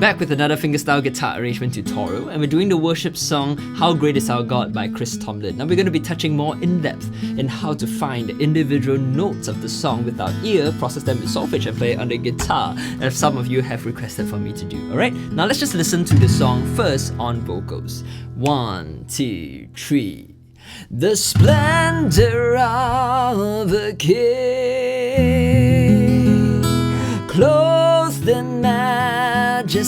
back with another fingerstyle guitar arrangement tutorial, and we're doing the worship song How Great Is Our God by Tomlin. Now we're going to be touching more in depth in how to find the individual notes of the song with our ear, process them with solfege and play it on the guitar, as some of you have requested for me to do. Alright, now let's just listen to the song first on vocals. 1, 2, 3. The splendor of a king, clothed in majesty,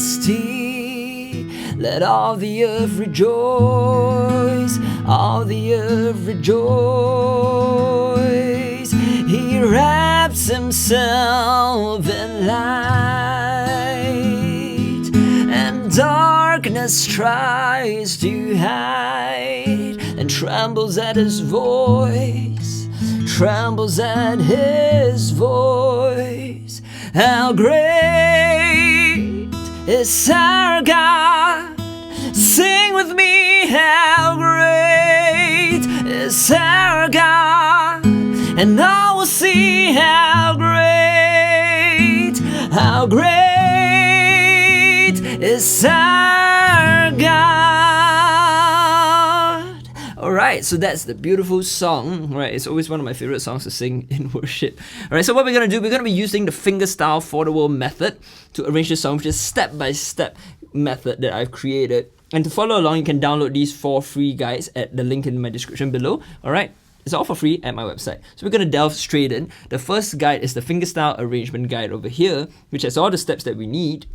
let all the earth rejoice, all the earth rejoice. He wraps himself in light, and darkness tries to hide, and trembles at his voice, trembles at his voice. How great is our God? Sing with me, how great is our God? And all will see how great is our God. Alright, so that's the beautiful song. Right, it's always one of my favorite songs to sing in worship. Alright, so what we're going to do, we're going to be using the fingerstyle for the world method to arrange the song, which is step-by-step method that I've created. And to follow along, you can download these 4 free guides at the link in my description below. Alright, it's all for free at my website. So we're going to delve straight in. The first guide is the fingerstyle arrangement guide over here, which has all the steps that we need.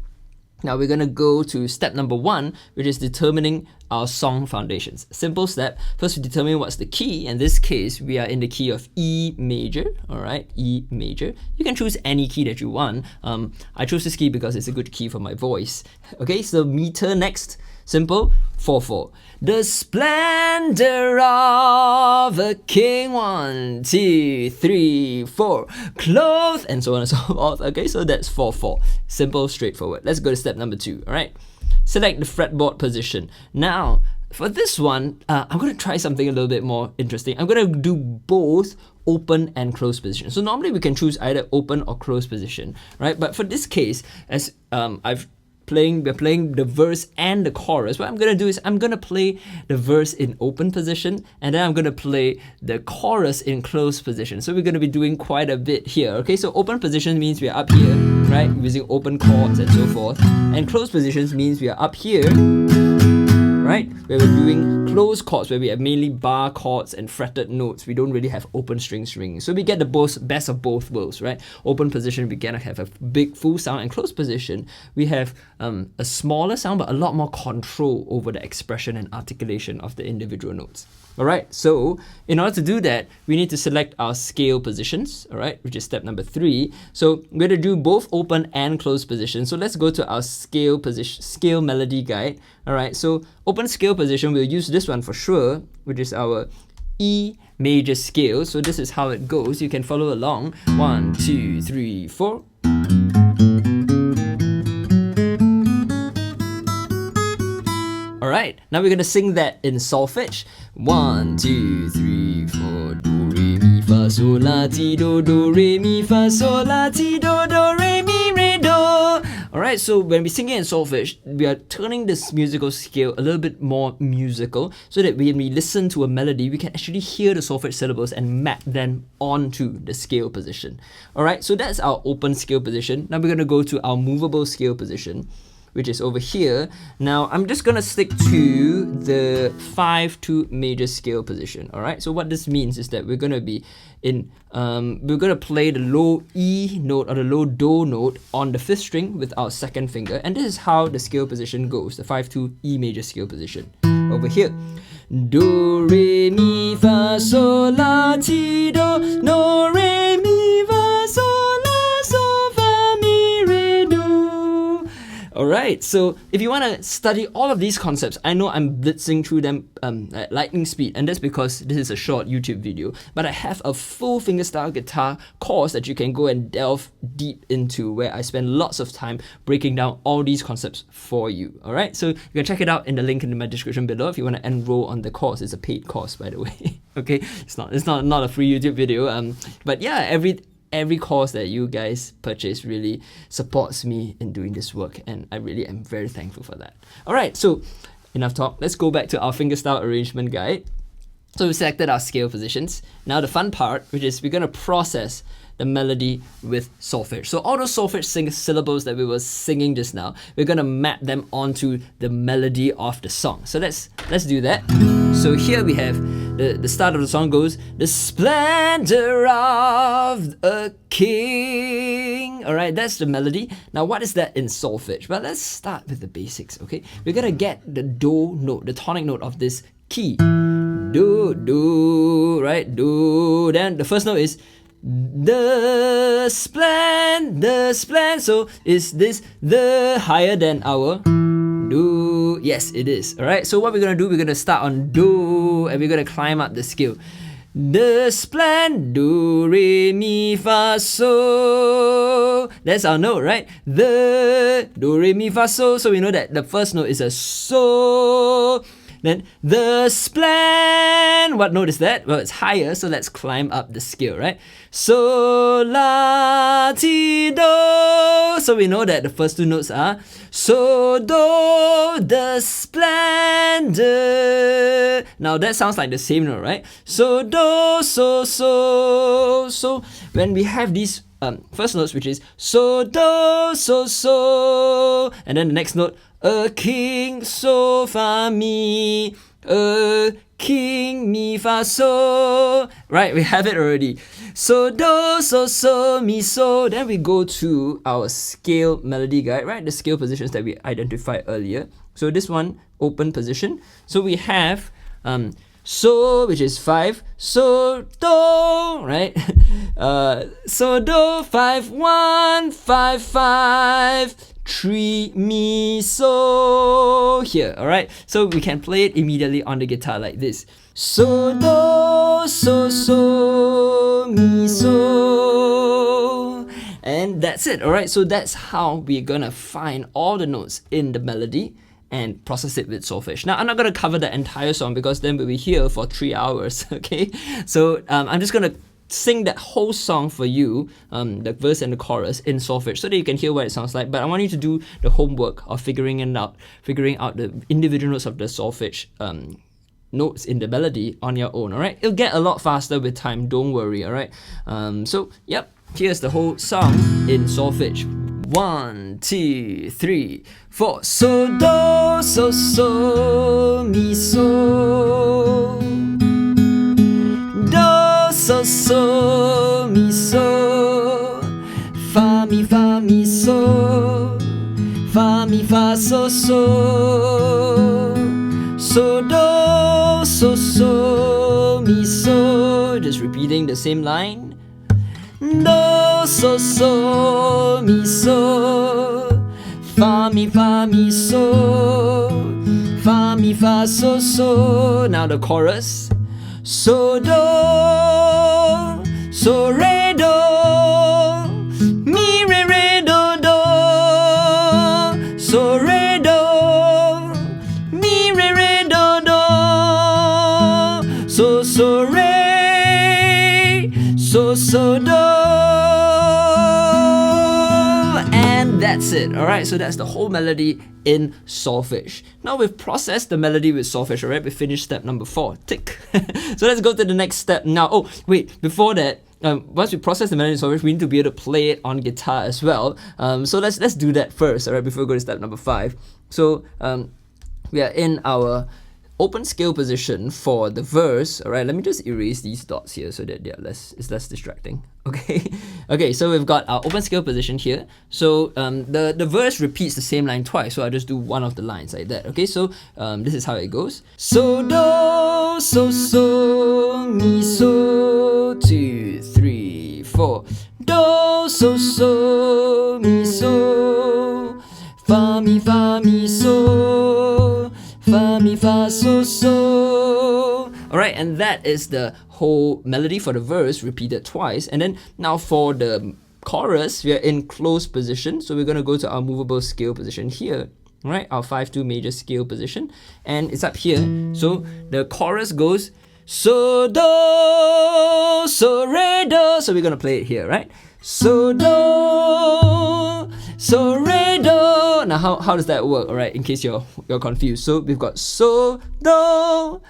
Now we're going to go to step number 1, which is determining our song foundations. Simple step. First we determine what's the key. In this case, we are in the key of E major. Alright, E major. You can choose any key that you want. I chose this key because it's a good key for my voice. Okay, so meter next. Simple. 4/4. The splendor of a king. 1, 2, 3, 4. Clothed, and so on and so forth. Okay, so that's 4/4. Simple, straightforward. Let's go to step number 2. Alright. Select the fretboard position. Now, for this one, I'm going to try something a little bit more interesting. I'm going to do both open and close position. So normally we can choose either open or close position, right? But for this case, as we're playing the verse and the chorus, what I'm going to do is I'm going to play the verse in open position, and then I'm going to play the chorus in closed position. So we're going to be doing quite a bit here. Okay, so open position means we're up here, right, using open chords and so forth. And closed positions means we are up here, right, where we're doing closed chords, where we have mainly bar chords and fretted notes. We don't really have open strings ringing. So we get the best of both worlds, right? Open position, we can have a big full sound, and closed position, we have a smaller sound, but a lot more control over the expression and articulation of the individual notes. Alright, so in order to do that, we need to select our scale positions, alright, which is step number 3. So we're going to do both open and closed positions. So let's go to our scale melody guide. Alright, so open scale position, we'll use this one for sure, which is our E major scale. So this is how it goes. You can follow along. 1, 2, 3, 4. Alright, now we're going to sing that in solfege. 1, 2, 3, 4. Do, re, mi, fa, sol, la, ti, do, re, mi, fa, sol, la, ti, do, re, mi, re, do. Alright, so when we sing it in solfege, we are turning this musical scale a little bit more musical, so that when we listen to a melody, we can actually hear the solfege syllables and map them onto the scale position. Alright, so that's our open scale position. Now we're going to go to our movable scale position, which is over here. Now I'm just gonna stick to the 5/2 major scale position. Alright, so what this means is that we're gonna be we're gonna play the low E note or the low Do note on the 5th string with our 2nd finger, and this is how the scale position goes, the 5/2 E major scale position. Over here, Do, re, mi, fa, sol, la, ti, do, no, re, mi, fa, sol, la, sol, fa, mi, re, do. Alright, so if you want to study all of these concepts, I know I'm blitzing through them at lightning speed, and that's because this is a short YouTube video, but I have a full fingerstyle guitar course that you can go and delve deep into, where I spend lots of time breaking down all these concepts for you. Alright, so you can check it out in the link in my description below if you want to enroll on the course. It's a paid course, by the way. Okay, it's not a free YouTube video, but yeah, every course that you guys purchase really supports me in doing this work, and I really am very thankful for that. Alright, so enough talk. Let's go back to our fingerstyle arrangement guide. So we selected our scale positions. Now the fun part, which is we're going to process the melody with solfege. So all those solfege syllables that we were singing just now, we're going to map them onto the melody of the song. So let's do that. So here we have the start of the song goes, the splendor of a king. Alright, that's the melody. Now what is that in solfege? Well, let's start with the basics, okay? We're going to get the do note, the tonic note of this key. Do, do, right? Do. Then the first note is the splend. So is this the higher than our do? Yes, it is. Alright, so what we're gonna do, we're gonna start on do and we're gonna climb up the scale. The splend, do, re, mi, fa, so. That's our note, right? The do, re, mi, fa, so. So we know that the first note is a so. Then the splend, what note is that? Well, it's higher, so let's climb up the scale, right? So, la, ti, do. So we know that the first two notes are so, do, the splendor. Now that sounds like the same note, right? So, do, so. So when we have these first notes, which is so, do, so, and then the next note, a king, so, fa, mi, a king, mi, fa, so. Right, we have it already. So, do, so, mi, so. Then we go to our scale melody guide, right? The scale positions that we identified earlier. So this one, open position. So we have so, which is 5, so, do, right? So, do, 5, 1, 5, 5, 3, mi, so, here, alright? So we can play it immediately on the guitar like this. So, do, so, mi, so. And that's it, alright? So that's how we're gonna find all the notes in the melody and process it with solfege. Now, I'm not going to cover the entire song because then we'll be here for 3 hours, okay? So I'm just going to sing that whole song for you, the verse and the chorus in solfege, so that you can hear what it sounds like. But I want you to do the homework of figuring out the individual notes of the solfege notes in the melody on your own, alright? It'll get a lot faster with time, don't worry, alright? So, yep, here's the whole song in solfege. 1, 2, 3, 4. So, do, so, mi, so. Do, so, mi, so. Fa, mi, so. Fa, mi, fa, so. So, do, so, mi, so. Just repeating the same line. Do, so, mi, so. Fa, mi, so. Fa, mi, fa, so. Now the chorus. So, do, so, re, do. Mi, re, do, do. So, re, do. Mi, re, do, do. So, re. So, do. That's it, alright? So that's the whole melody in solfege. Now we've processed the melody with solfege, alright? We finished step number 4. Tick. So let's go to the next step now. Oh, wait, before that, once we process the melody in solfege, we need to be able to play it on guitar as well. So let's do that first, alright, before we go to step number 5. So we are in our open scale position for the verse. Alright, let me just erase these dots here so that it's less distracting. Okay, so we've got our open scale position here. So the verse repeats the same line twice, so I'll just do one of the lines like that. Okay, so this is how it goes. So, do, so, mi, so. 2, 3, 4. Do, so, mi, so. Fa, mi, so. Fa, mi, fa, so. Alright, and that is the whole melody for the verse repeated twice. And then now for the chorus, we are in closed position. So we're going to go to our movable scale position here. Alright, our 5-2 major scale position. And it's up here. So the chorus goes so, do, so, re, do. So we're gonna play it here, right? So, do, so, re, do. Now how does that work, all right, in case you're confused? So we've got so, do,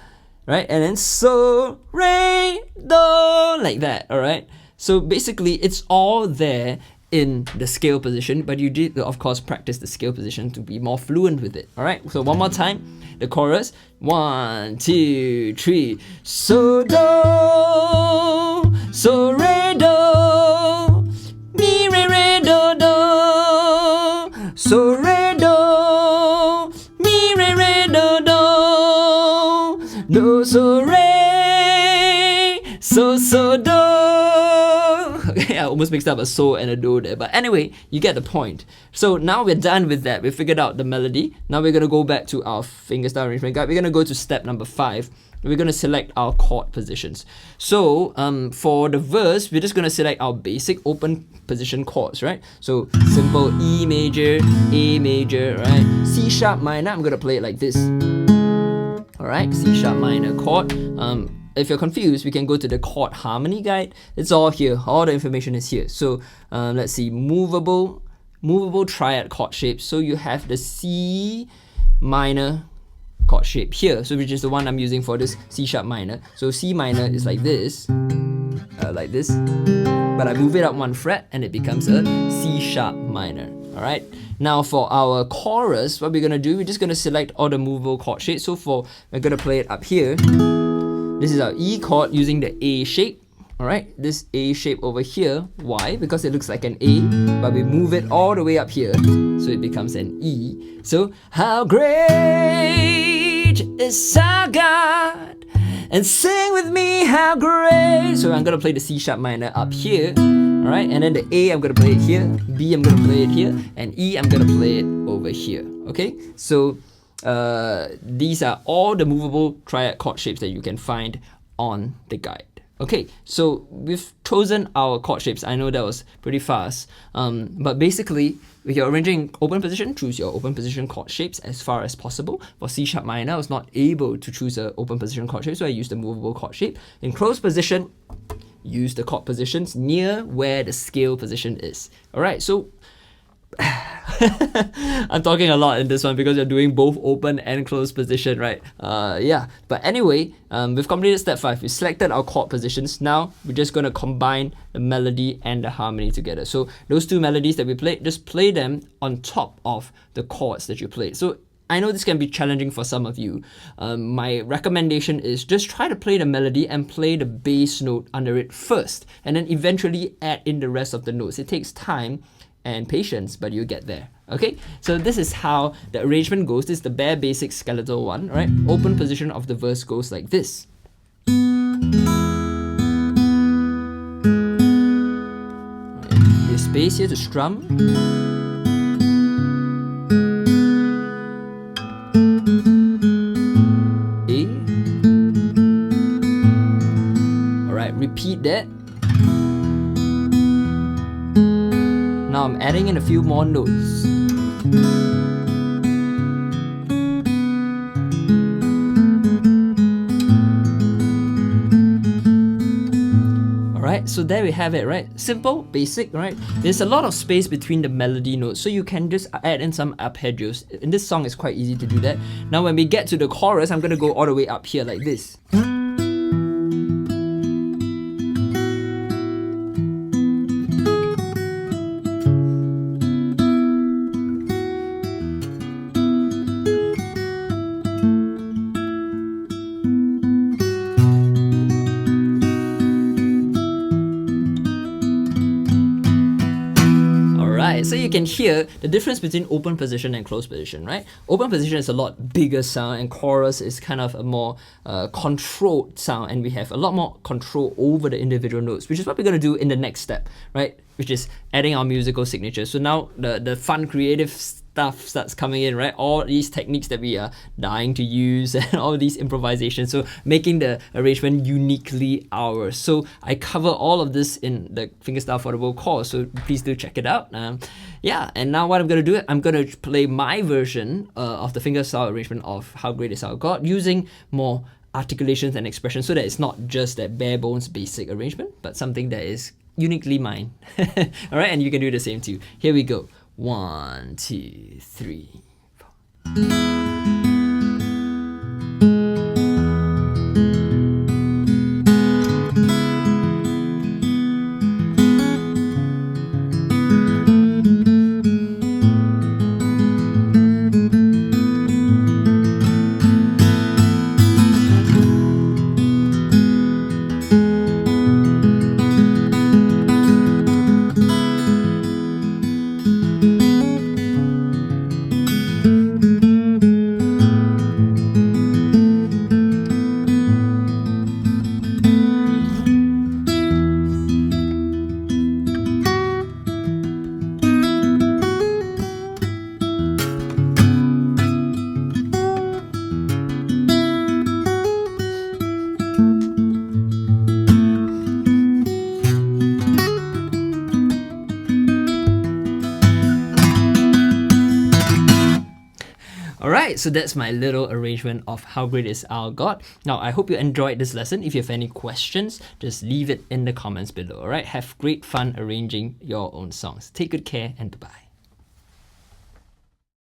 right, and then so, re, do, like that, all right? So basically it's all there in the scale position, but you did of course practice the scale position to be more fluent with it. All right, so one more time, the chorus, 1, 2, 3. So, do, so, re, do, mi, re, re, do, do, so, re, do, mi, re, re, do, do, so, re, so, do. Okay, I almost mixed up a so and a do there, but anyway, you get the point. So now we're done with that. We figured out the melody. Now we're gonna go back to our fingerstyle arrangement guide. We're gonna go to step number 5. We're gonna select our chord positions. So for the verse, we're just gonna select our basic open position chords, right? So simple E major, A major, right? C sharp minor. I'm gonna play it like this. All right, C sharp minor chord. If you're confused, we can go to the chord harmony guide. It's all here. All the information is here. So let's see, movable triad chord shapes. So you have the C minor chord shape here, so which is the one I'm using for this C sharp minor. So C minor is like this, but I move it up 1 fret and it becomes a C sharp minor. All right. Now for our chorus, what we're gonna do, we're just gonna select all the movable chord shapes. So we're gonna play it up here. This is our E chord using the A shape. All right, this A shape over here. Why? Because it looks like an A, but we move it all the way up here, so it becomes an E. So, how great is our God, and sing with me how great. So I'm gonna play the C sharp minor up here. All right, and then the A, I'm gonna play it here. B, I'm gonna play it here, and E, I'm gonna play it over here. Okay, so these are all the movable triad chord shapes that you can find on the guide. Okay, so we've chosen our chord shapes. I know that was pretty fast, but basically, if you're arranging open position, choose your open position chord shapes as far as possible. For C sharp minor, I was not able to choose an open position chord shape, so I used the movable chord shape. In closed position, use the chord positions near where the scale position is. All right, so I'm talking a lot in this one because you're doing both open and closed position, right? Yeah, but anyway, we've completed step 5. We selected our chord positions. Now we're just going to combine the melody and the harmony together. So those two melodies that we played, just play them on top of the chords that you played. So I know this can be challenging for some of you. My recommendation is just try to play the melody and play the bass note under it first, and then eventually add in the rest of the notes. It takes time and patience, but you get there. Okay, so this is how the arrangement goes. This is the bare basic skeletal one, right? Open position of the verse goes like this. There's space here to strum. A. Alright, repeat that. Now I'm adding in a few more notes. Alright, so there we have it, right? Simple, basic, right? There's a lot of space between the melody notes, so you can just add in some arpeggios. In this song, it's quite easy to do that. Now when we get to the chorus, I'm gonna go all the way up here like this. So you can hear the difference between open position and closed position, right? Open position is a lot bigger sound, and chorus is kind of a more controlled sound, and we have a lot more control over the individual notes, which is what we're going to do in the next step, right? Which is adding our musical signature. So now the fun creative stuff starts coming in, right? All these techniques that we are dying to use and all these improvisations. So making the arrangement uniquely ours. So I cover all of this in the Fingerstyle for the World course. So please do check it out. Yeah, and now what I'm going to do, I'm going to play my version of the Fingerstyle arrangement of How Great Is Our God using more articulations and expressions, so that it's not just that bare bones basic arrangement, but something that is uniquely mine. All right, and you can do the same too. Here we go. 1, 2, 3, 4. Alright, so that's my little arrangement of How Great Is Our God. Now, I hope you enjoyed this lesson. If you have any questions, just leave it in the comments below. Alright, have great fun arranging your own songs. Take good care and bye-bye.